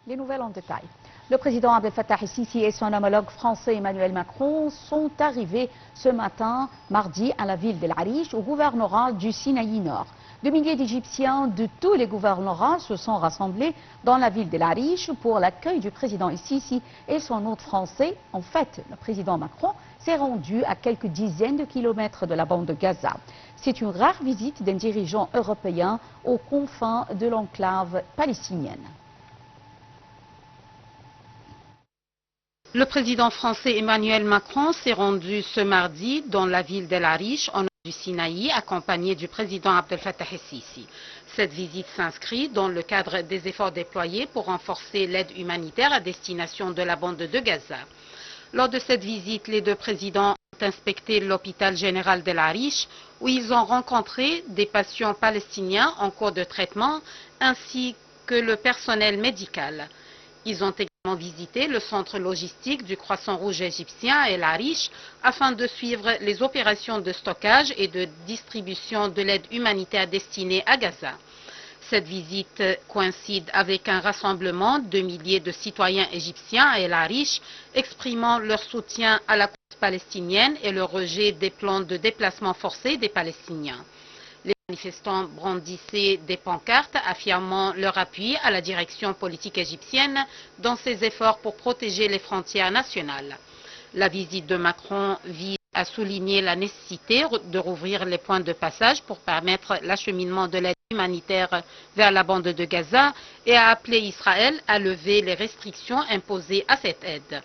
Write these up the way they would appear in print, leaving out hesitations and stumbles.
Les nouvelles en détail. Le président Abdel Fattah el-Sisi et son homologue français Emmanuel Macron sont arrivés ce matin, mardi, à la ville d'El Arish, au gouvernorat du Sinaï Nord. Des milliers d'Égyptiens de tous les gouvernorats se sont rassemblés dans la ville d'El Arish pour l'accueil du président el-Sisi et son hôte français. En fait, le président Macron s'est rendu à quelques dizaines de kilomètres de la bande de Gaza. C'est une rare visite d'un dirigeant européen aux confins de l'enclave palestinienne. Le président français Emmanuel Macron s'est rendu ce mardi dans la ville d'El Arish, au nord du Sinaï, accompagné du président Abdel Fattah el-Sisi. Cette visite s'inscrit dans le cadre des efforts déployés pour renforcer l'aide humanitaire à destination de la bande de Gaza. Lors de cette visite, les deux présidents ont inspecté l'hôpital général d'El Arish, où ils ont rencontré des patients palestiniens en cours de traitement, ainsi que le personnel médical. Ils ont également visité le centre logistique du Croissant Rouge égyptien à El Arish afin de suivre les opérations de stockage et de distribution de l'aide humanitaire destinée à Gaza. Cette visite coïncide avec un rassemblement de milliers de citoyens égyptiens à El Arish exprimant leur soutien à la cause palestinienne et le rejet des plans de déplacement forcé des Palestiniens. Les manifestants brandissaient des pancartes affirmant leur appui à la direction politique égyptienne dans ses efforts pour protéger les frontières nationales. La visite de Macron vise à souligner la nécessité de rouvrir les points de passage pour permettre l'acheminement de l'aide humanitaire vers la bande de Gaza et à appeler Israël à lever les restrictions imposées à cette aide.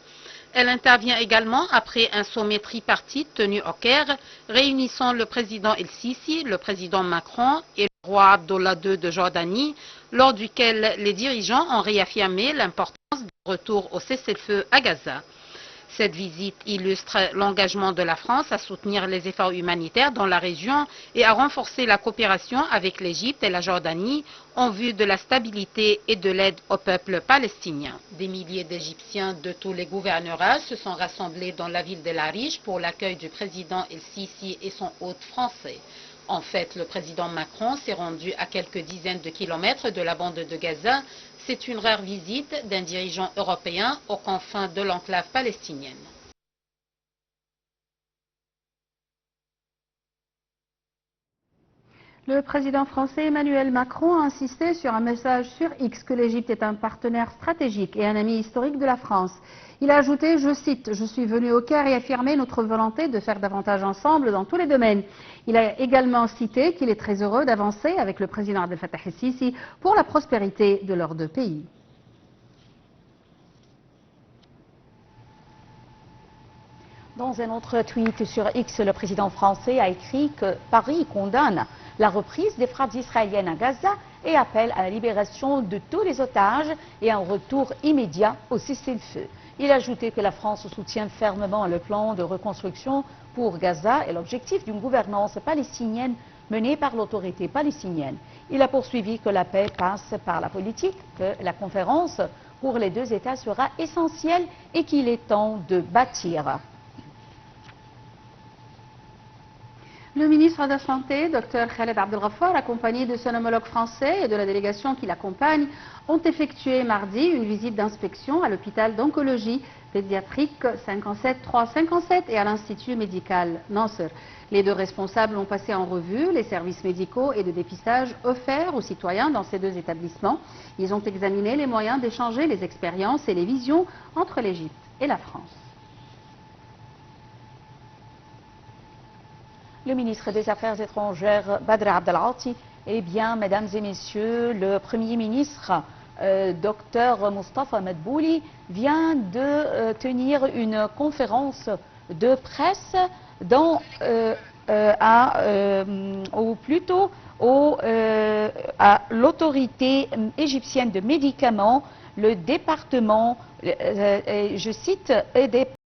Elle intervient également après un sommet tripartite tenu au Caire, réunissant le président el-Sisi, le président Macron et le roi Abdullah II de Jordanie, lors duquel les dirigeants ont réaffirmé l'importance du retour au cessez-le-feu à Gaza. Cette visite illustre l'engagement de la France à soutenir les efforts humanitaires dans la région et à renforcer la coopération avec l'Égypte et la Jordanie en vue de la stabilité et de l'aide au peuple palestinien. Des milliers d'Égyptiens de tous les gouvernorats se sont rassemblés dans la ville d'El Arish pour l'accueil du président el-Sisi et son hôte français. En fait, le président Macron s'est rendu à quelques dizaines de kilomètres de la bande de Gaza. C'est une rare visite d'un dirigeant européen aux confins de l'enclave palestinienne. Le président français Emmanuel Macron a insisté sur un message sur X que l'Égypte est un partenaire stratégique et un ami historique de la France. Il a ajouté, je cite, « Je suis venu au Caire et affirmer notre volonté de faire davantage ensemble dans tous les domaines ». Il a également cité qu'il est très heureux d'avancer avec le président Abdel Fattah el-Sisi pour la prospérité de leurs deux pays. Dans un autre tweet sur X, le président français a écrit que Paris condamne la reprise des frappes israéliennes à Gaza et appelle à la libération de tous les otages et un retour immédiat au cessez-le-feu. Il a ajouté que la France soutient fermement le plan de reconstruction pour Gaza et l'objectif d'une gouvernance palestinienne menée par l'autorité palestinienne. Il a poursuivi que la paix passe par la politique, que la conférence pour les deux États sera essentielle et qu'il est temps de bâtir. Le ministre de la Santé, Dr Khaled Abdelghaffar, accompagné de son homologue français et de la délégation qui l'accompagne, ont effectué mardi une visite d'inspection à l'hôpital d'oncologie pédiatrique 57-357 et à l'Institut médical Nasser. Les deux responsables ont passé en revue les services médicaux et de dépistage offerts aux citoyens dans ces deux établissements. Ils ont examiné les moyens d'échanger les expériences et les visions entre l'Égypte et la France. Le ministre des Affaires étrangères, Badr Abdelati, eh bien, mesdames et messieurs, le Premier ministre, Dr Mustafa Madbouli, vient de tenir une conférence de presse à l'autorité égyptienne de médicaments, le département, je cite,